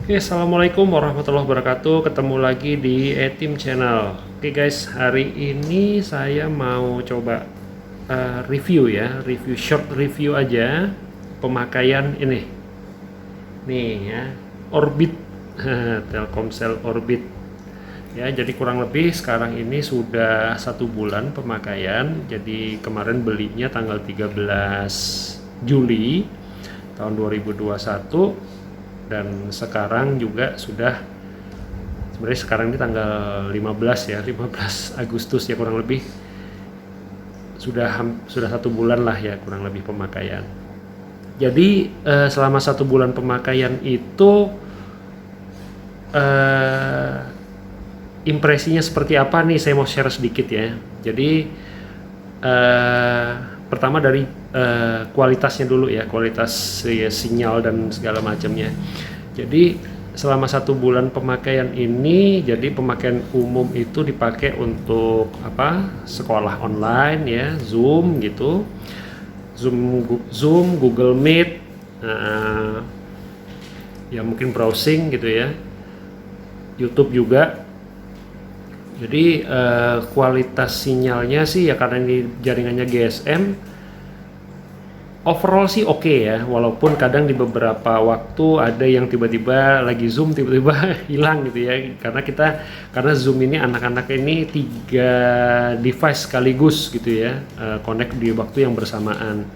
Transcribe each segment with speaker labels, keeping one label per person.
Speaker 1: Oke, assalamualaikum warahmatullahi wabarakatuh. Ketemu lagi di Etim Channel. Oke guys, hari ini saya mau coba review ya, short review aja pemakaian ini. Nih ya, Orbit, Telkomsel Orbit. Ya, jadi kurang lebih sekarang ini sudah 1 bulan pemakaian. Jadi kemarin belinya tanggal 13 Juli tahun 2021. Dan sekarang juga sebenarnya sekarang ini tanggal 15 ya, 15 Agustus ya, kurang lebih sudah 1 bulan lah ya kurang lebih pemakaian. Jadi selama 1 bulan pemakaian itu impresinya seperti apa nih, saya mau share sedikit ya. Jadi pertama dari kualitasnya dulu ya, kualitas ya, sinyal dan segala macamnya. Jadi selama 1 bulan pemakaian ini, jadi pemakaian umum itu dipakai untuk sekolah online ya, Zoom gitu, Zoom, Google Meet, ya mungkin browsing gitu ya, YouTube juga. Jadi kualitas sinyalnya sih ya, karena ini jaringannya GSM, overall sih oke ya, walaupun kadang di beberapa waktu ada yang tiba-tiba lagi Zoom tiba-tiba hilang gitu ya, karena Zoom ini anak-anak ini 3 device sekaligus gitu ya, connect di waktu yang bersamaan.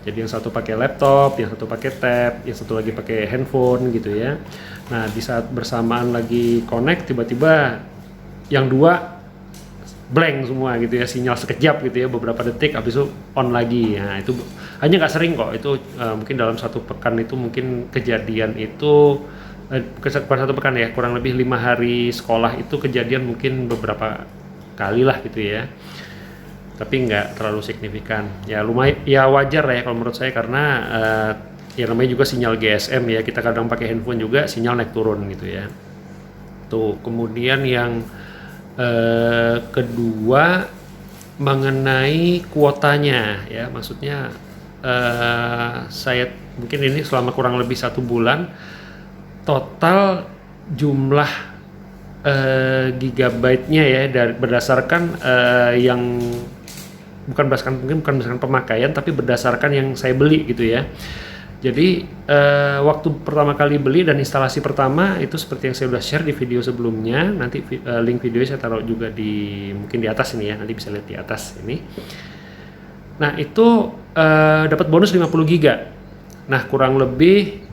Speaker 1: Jadi yang satu pakai laptop, yang satu pakai tab, yang satu lagi pakai handphone gitu ya. Nah, di saat bersamaan lagi connect, tiba-tiba yang dua blank semua gitu ya, sinyal sekejap gitu ya, beberapa detik habis itu on lagi. Nah itu hanya nggak sering kok, itu mungkin dalam 1 pekan itu mungkin kejadian itu bukan 1 pekan ya, kurang lebih 5 hari sekolah itu kejadian mungkin beberapa kali lah gitu ya, tapi nggak terlalu signifikan ya, lumayan ya, wajar lah ya kalau menurut saya, karena ya namanya juga sinyal GSM ya, kita kadang pakai handphone juga sinyal naik turun gitu ya. Tuh, kemudian yang kedua mengenai kuotanya ya, maksudnya saya mungkin ini selama kurang lebih 1 bulan total jumlah gigabyte-nya ya, berdasarkan yang bukan berdasarkan pemakaian, tapi berdasarkan yang saya beli gitu ya. Jadi waktu pertama kali beli dan instalasi pertama itu seperti yang saya udah share di video sebelumnya, nanti link videonya saya taruh juga mungkin di atas ini ya, nanti bisa lihat di atas ini. Nah itu dapat bonus 50 giga. Nah kurang lebih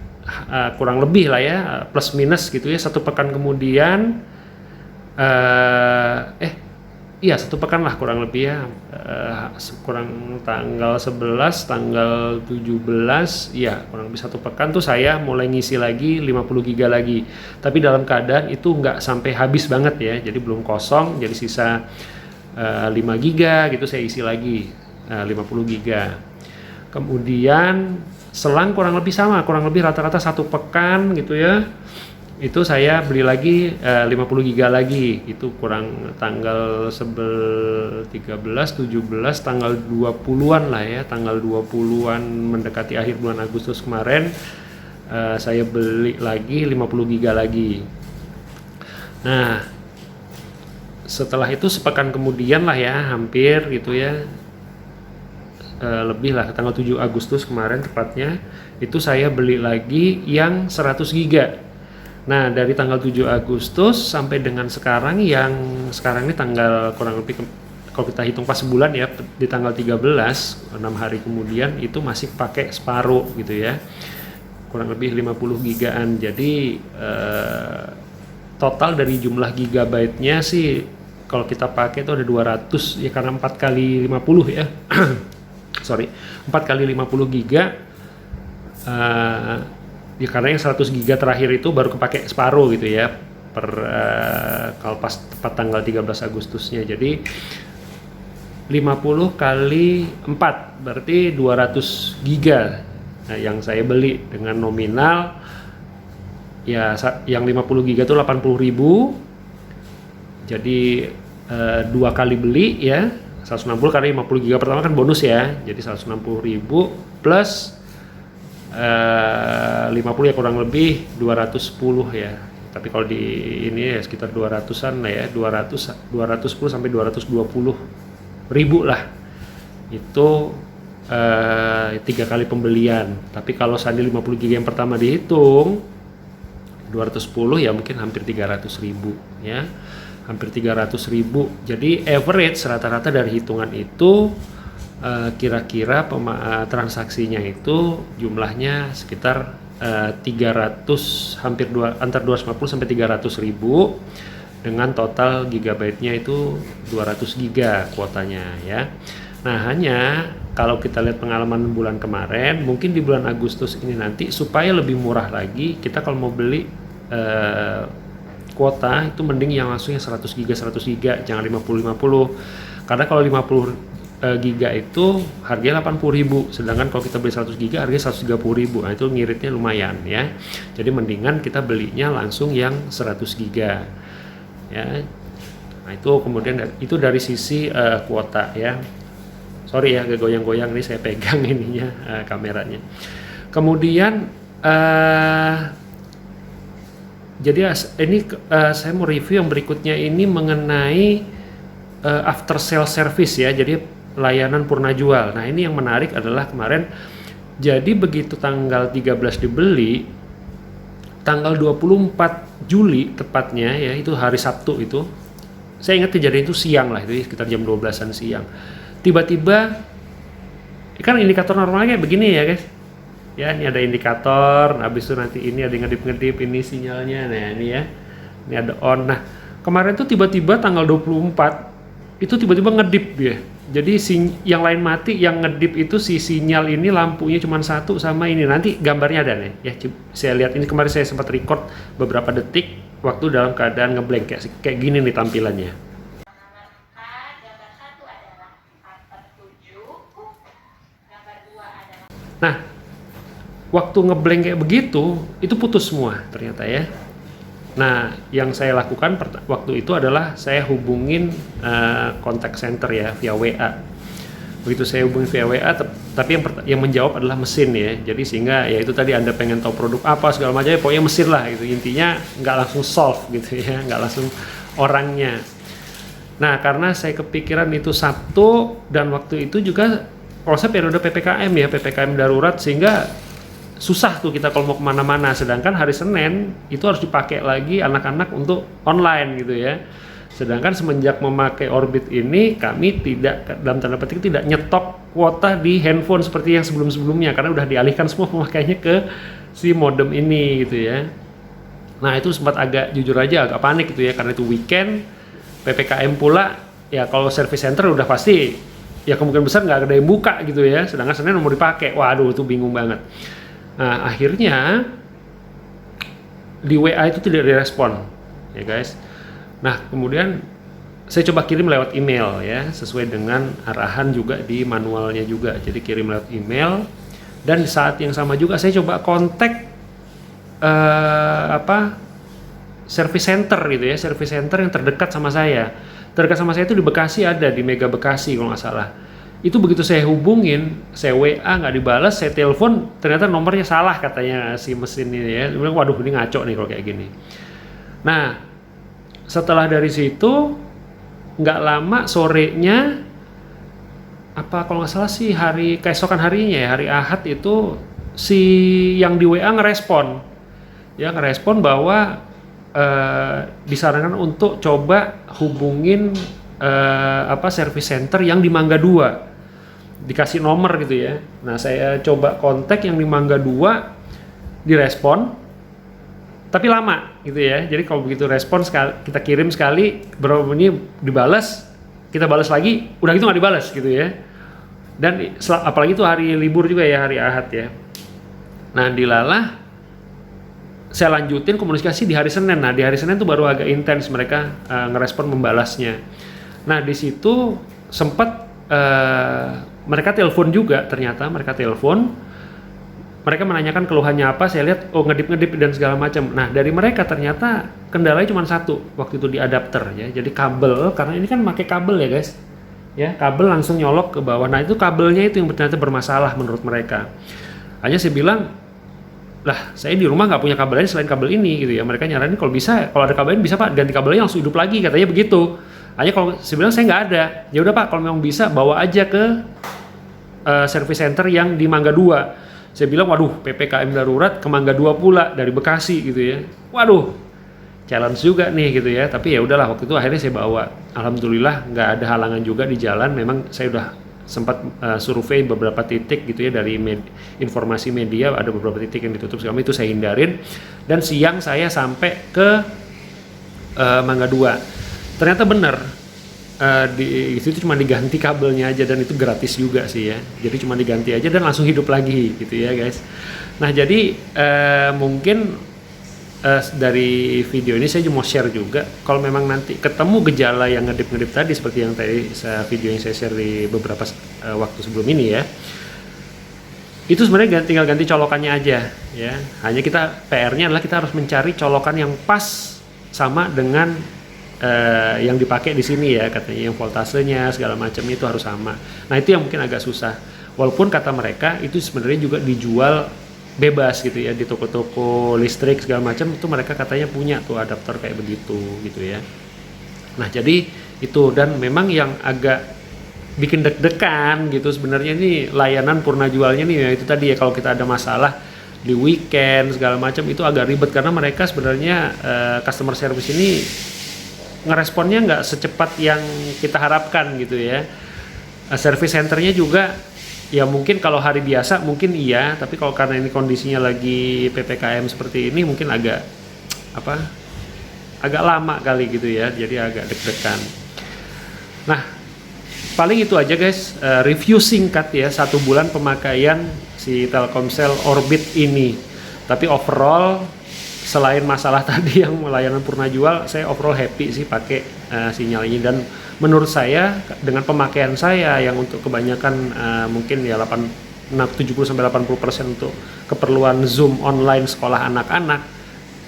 Speaker 1: lah ya, plus minus gitu ya, 1 pekan kemudian iya 1 pekan lah kurang lebih ya, kurang tanggal 11, tanggal 17, ya kurang lebih 1 pekan tuh saya mulai ngisi lagi 50 giga lagi. Tapi dalam keadaan itu nggak sampai habis banget ya, jadi belum kosong, jadi sisa 5 giga gitu saya isi lagi 50 giga. Kemudian selang kurang lebih rata-rata 1 pekan gitu ya, itu saya beli lagi 50 giga lagi, itu kurang tanggal 13, 17, tanggal 20-an lah ya, tanggal 20-an mendekati akhir bulan Agustus kemarin saya beli lagi 50 giga lagi. Nah setelah itu sepekan kemudian lah ya, hampir gitu ya, lebih lah, tanggal 7 Agustus kemarin tepatnya, itu saya beli lagi yang 100 giga. Nah dari tanggal 7 Agustus sampai dengan sekarang, yang sekarang ini tanggal kurang lebih, kalau kita hitung pas sebulan ya, di tanggal 13, 6 hari kemudian itu masih pakai separuh gitu ya, kurang lebih 50 gigaan. Jadi total dari jumlah gigabyte-nya sih kalau kita pakai itu ada 200 ya, karena 4 kali 50 ya sorry, 4 kali 50 giga ya, karena yang 100 giga terakhir itu baru kepake separuh gitu ya, kalau pas tepat tanggal 13 Agustusnya. Jadi 50 kali 4 berarti 200 giga yang saya beli dengan nominal ya, yang 50 giga itu 80.000. Jadi 2 kali beli ya, 160 kali 50 giga pertama kan bonus ya, jadi 160.000 plus 50 ya kurang lebih 210 ya. Tapi kalau di ini ya sekitar 200-an lah ya, 210 sampai 220 ribu lah. Itu 3 kali pembelian. Tapi kalau Sandi 50 GB yang pertama dihitung 210 ya mungkin hampir 300 ribu ya. Hampir 300 ribu. Jadi average rata-rata dari hitungan itu kira-kira transaksinya itu jumlahnya sekitar 300 hampir antara 250 sampai 300 ribu dengan total gigabyte-nya itu 200 giga kuotanya ya. Nah, hanya kalau kita lihat pengalaman bulan kemarin, mungkin di bulan Agustus ini nanti supaya lebih murah lagi, kita kalau mau beli kuota itu mending yang langsung yang 100 giga, jangan 50. Karena kalau 50 giga itu harganya 80.000, sedangkan kalau kita beli 100 giga harganya 130.000. Nah, itu ngiritnya lumayan ya. Jadi mendingan kita belinya langsung yang 100 giga ya. Nah, itu kemudian itu dari sisi kuota ya. Sorry ya, goyang-goyang ini saya pegang ininya kameranya. Kemudian jadi ini saya mau review yang berikutnya ini mengenai after sale service ya. Jadi layanan purna jual. Nah, ini yang menarik adalah kemarin, jadi begitu tanggal 13 dibeli, tanggal 24 Juli tepatnya ya, itu hari Sabtu itu, saya ingat kejadian itu siang lah, itu sekitar jam 12-an siang. Tiba-tiba, kan indikator normalnya kayak begini ya guys. Ya, ini ada indikator, habis itu nanti ini ada ngedip-ngedip, ini sinyalnya, nah ini ya, ini ada on. Nah, kemarin tuh tiba-tiba tanggal 24, itu tiba-tiba ngedip dia. Jadi yang lain mati, yang ngedip itu si sinyal ini lampunya cuma satu sama ini. Nanti gambarnya ada nih ya. Saya lihat ini kemarin saya sempat record beberapa detik waktu dalam keadaan ngeblank kayak gini nih tampilannya. Nah, waktu ngeblank kayak begitu itu putus semua ternyata ya. Nah, yang saya lakukan waktu itu adalah saya hubungin contact center ya via WA. Begitu saya hubungin via WA, tapi yang menjawab adalah mesin ya. Jadi sehingga ya itu tadi Anda pengen tahu produk apa segala macam, ya pokoknya mesin lah gitu. Intinya nggak langsung solve gitu ya, nggak langsung orangnya. Nah, karena saya kepikiran itu Sabtu dan waktu itu juga kalau saya periode PPKM ya, PPKM darurat, sehingga susah tuh kita kalau mau kemana-mana, sedangkan hari Senin itu harus dipakai lagi anak-anak untuk online gitu ya. Sedangkan semenjak memakai Orbit ini kami tidak, dalam tanda petik, tidak nyetok kuota di handphone seperti yang sebelum-sebelumnya karena udah dialihkan semua pemakaiannya ke si modem ini gitu ya. Nah, itu sempat jujur aja agak panik gitu ya, karena itu weekend PPKM pula ya. Kalau service center udah pasti ya kemungkinan besar nggak ada yang buka gitu ya, sedangkan Senin mau dipakai, waduh itu bingung banget. Nah, akhirnya di WA itu tidak direspon ya guys. Nah, kemudian saya coba kirim lewat email ya, sesuai dengan arahan juga di manualnya juga. Jadi kirim lewat email, dan saat yang sama juga saya coba kontak service center gitu ya, service center yang terdekat sama saya. Terdekat sama saya itu di Bekasi, ada di Mega Bekasi kalau nggak salah. Itu begitu saya hubungin, saya WA nggak dibalas, saya telepon ternyata nomornya salah katanya si mesin ini ya. Waduh, ini ngaco nih kalau kayak gini. Nah, setelah dari situ nggak lama sorenya, apa kalau nggak salah sih keesokan harinya ya, hari Ahad itu si yang di WA ngerespon bahwa disarankan untuk coba hubungin service center yang di Mangga 2. Dikasih nomor gitu ya. Nah, saya coba kontak yang di Mangga 2, direspon tapi lama gitu ya. Jadi kalau begitu respon kita kirim sekali, berapa menit dibalas, kita balas lagi, udah gitu nggak dibalas gitu ya. Dan apalagi itu hari libur juga ya, hari Ahad ya. Nah, dilalah saya lanjutin komunikasi di hari Senin. Nah, di hari Senin tuh baru agak intens mereka ngerespon membalasnya. Nah, di situ sempat mereka telepon juga, ternyata mereka telepon, mereka menanyakan keluhannya apa, saya lihat ngedip-ngedip dan segala macam. Nah, dari mereka ternyata kendalanya cuma satu waktu itu di adapter ya, jadi kabel, karena ini kan pakai kabel ya guys ya, kabel langsung nyolok ke bawah. Nah, itu kabelnya itu yang ternyata bermasalah menurut mereka. Hanya saya bilang lah saya di rumah nggak punya kabel lain selain kabel ini gitu ya. Mereka nyaranin kalau bisa, kalau ada kabel ini bisa Pak ganti kabelnya langsung hidup lagi, katanya begitu. Hanya kalau saya bilang saya nggak ada, ya udah Pak kalau memang bisa bawa aja ke service center yang di Mangga 2. Saya bilang waduh PPKM darurat ke Mangga 2 pula dari Bekasi gitu ya. Waduh challenge juga nih gitu ya, tapi ya udahlah waktu itu akhirnya saya bawa. Alhamdulillah nggak ada halangan juga di jalan. Memang saya udah sempat survei beberapa titik gitu ya dari informasi media, ada beberapa titik yang ditutup segala itu saya hindarin, dan siang saya sampai ke Mangga 2. Ternyata benar di itu cuma diganti kabelnya aja, dan itu gratis juga sih ya, jadi cuma diganti aja dan langsung hidup lagi gitu ya guys. Nah jadi mungkin dari video ini saya mau share juga, kalau memang nanti ketemu gejala yang ngedip-ngedip tadi seperti yang tadi video yang saya share di beberapa waktu sebelum ini ya, itu sebenarnya tinggal ganti colokannya aja ya. Hanya kita PR-nya adalah kita harus mencari colokan yang pas sama dengan yang dipakai di sini ya, katanya yang voltasenya segala macam itu harus sama. Nah itu yang mungkin agak susah, walaupun kata mereka itu sebenarnya juga dijual bebas gitu ya di toko-toko listrik segala macam, itu mereka katanya punya tuh adaptor kayak begitu gitu ya. Nah jadi itu, dan memang yang agak bikin deg-degan gitu sebenarnya ini layanan purna jualnya nih ya, itu tadi ya, kalau kita ada masalah di weekend segala macam itu agak ribet, karena mereka sebenarnya customer service ini ngeresponnya nggak secepat yang kita harapkan gitu ya. Service centernya juga ya mungkin kalau hari biasa mungkin iya, tapi kalau karena ini kondisinya lagi PPKM seperti ini mungkin agak lama kali gitu ya, jadi agak deg-degan. Nah paling itu aja guys, review singkat ya 1 bulan pemakaian si Telkomsel Orbit ini. Tapi overall selain masalah tadi yang layanan purna jual, saya overall happy sih pakai sinyal ini, dan menurut saya dengan pemakaian saya yang untuk kebanyakan mungkin ya 70-80% untuk keperluan Zoom online sekolah anak-anak,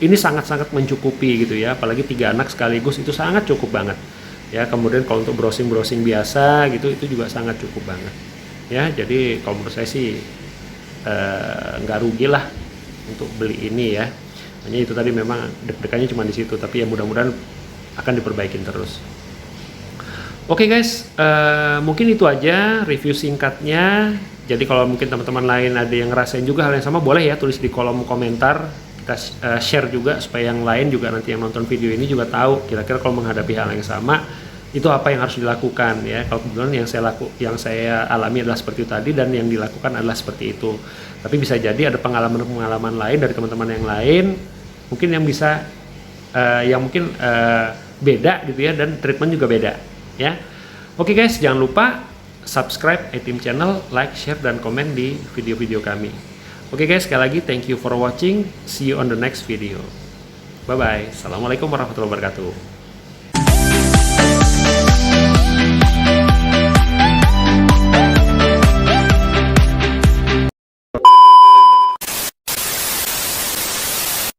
Speaker 1: ini sangat-sangat mencukupi gitu ya, apalagi 3 anak sekaligus itu sangat cukup banget ya. Kemudian kalau untuk browsing biasa gitu itu juga sangat cukup banget ya. Jadi kalau menurut saya sih nggak rugi lah untuk beli ini ya. Hanya itu tadi memang deg-degannya cuma di situ, tapi ya mudah-mudahan akan diperbaikin terus. Oke guys, mungkin itu aja review singkatnya. Jadi kalau mungkin teman-teman lain ada yang ngerasain juga hal yang sama, boleh ya tulis di kolom komentar. Kita share juga supaya yang lain juga nanti yang nonton video ini juga tahu kira-kira kalau menghadapi hal yang sama itu apa yang harus dilakukan ya. Kalau kebetulan yang saya alami adalah seperti itu tadi, dan yang dilakukan adalah seperti itu. Tapi bisa jadi ada pengalaman-pengalaman lain dari teman-teman yang lain mungkin yang bisa mungkin beda gitu ya, dan treatment juga beda ya. Oke guys, jangan lupa subscribe iTeam Channel, like, share, dan komen di video-video kami. Oke guys, sekali lagi thank you for watching. See you on the next video. Bye bye. Assalamualaikum warahmatullahi wabarakatuh.